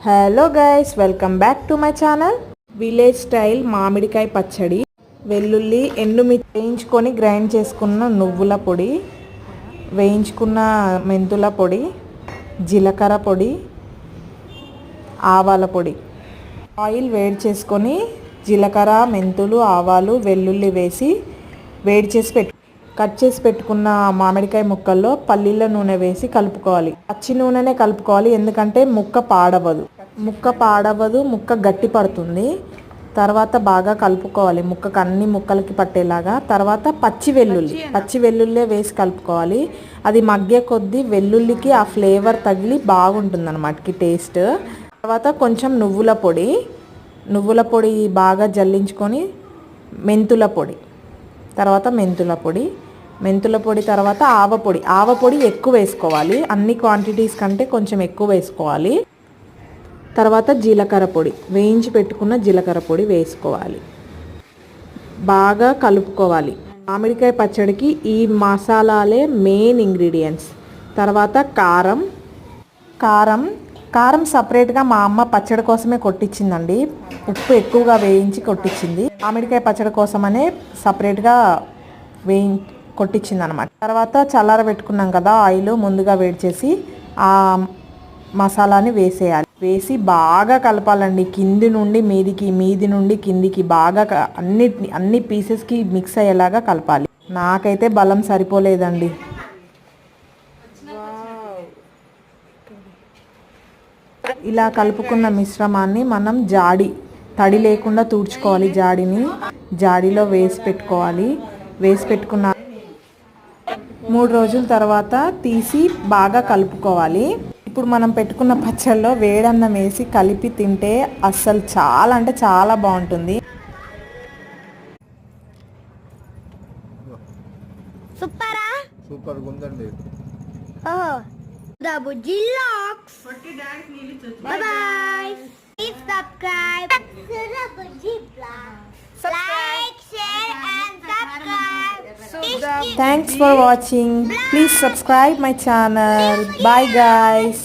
Hello guys, welcome back to my channel. Village style మామిడికాయ పచ్చడి. వెల్లుల్లి, ఎండుమిర్చి వేయించుకొని గ్రైండ్ చేసుకున్న నువ్వుల పొడి, వేయించుకున్న మెంతుల పొడి, జీలకర్ర పొడి, ఆవాల పొడి. ఆయిల్ వేడి చేసుకొని జీలకర్ర, మెంతులు, ఆవాలు, వెల్లుల్లి వేసి వేడి చేసి కట్ చేసి పెట్టుకున్న మామిడికాయ ముక్కల్లో పల్లీల నూనె వేసి కలుపుకోవాలి. పచ్చి నూనెనే కలుపుకోవాలి, ఎందుకంటే ముక్క పాడవదు, ముక్క గట్టి పడుతుంది. తర్వాత బాగా కలుపుకోవాలి, ముక్కకు అన్ని ముక్కలకి పట్టేలాగా. తర్వాత పచ్చి వెల్లుల్లి వేసి కలుపుకోవాలి. అది మగ్గే కొద్దీ వెల్లుల్లికి ఆ ఫ్లేవర్ తగిలి బాగుంటుంది అన్నమాట టేస్ట్. తర్వాత కొంచెం నువ్వుల పొడి బాగా జల్లించుకొని మెంతుల పొడి, తర్వాత ఆవ పొడి ఎక్కువ వేసుకోవాలి. అన్ని క్వాంటిటీస్ కంటే కొంచెం ఎక్కువ వేసుకోవాలి. తర్వాత జీలకర్ర పొడి, వేయించి పెట్టుకున్న జీలకర్ర పొడి వేసుకోవాలి. బాగా కలుపుకోవాలి. మామిడికాయ పచ్చడికి ఈ మసాలాలే మెయిన్ ఇంగ్రీడియంట్స్. తర్వాత కారం సపరేట్గా మా అమ్మ పచ్చడి కోసమే కొట్టించిందండి. ఉప్పు ఎక్కువగా వేయించి కొట్టించింది. మామిడికాయ పచ్చడి కోసమనే సపరేట్గా కొట్టించింది అనమాట. తర్వాత చల్లార పెట్టుకున్నాం కదా ఆయిల్, ముందుగా వేడి చేసి ఆ మసాలాని వేసి బాగా కలపాలండి. కింది నుండి కిందికి బాగా అన్ని పీసెస్కి మిక్స్ అయ్యేలాగా కలపాలి. నాకైతే బలం సరిపోలేదండి. ఇలా కలుపుకున్న మిశ్రమాన్ని మనం తడి లేకుండా తుడుచుకోవాలి. జాడీలో వేసి పెట్టుకున్న 3 రోజుల తర్వాత తీసి బాగా కలుపుకోవాలి. ఇప్పుడు మనం పెట్టుకున్న పచ్చళ్ళలో వేడన్నం వేసి కలిపి తింటే అస్సలు చాలా అంటే చాలా బాగుంటుంది. సూపర్ ఉందండి. Bye. Please subscribe. Like, share and subscribe. Thanks for watching. Please subscribe my channel. Bye guys.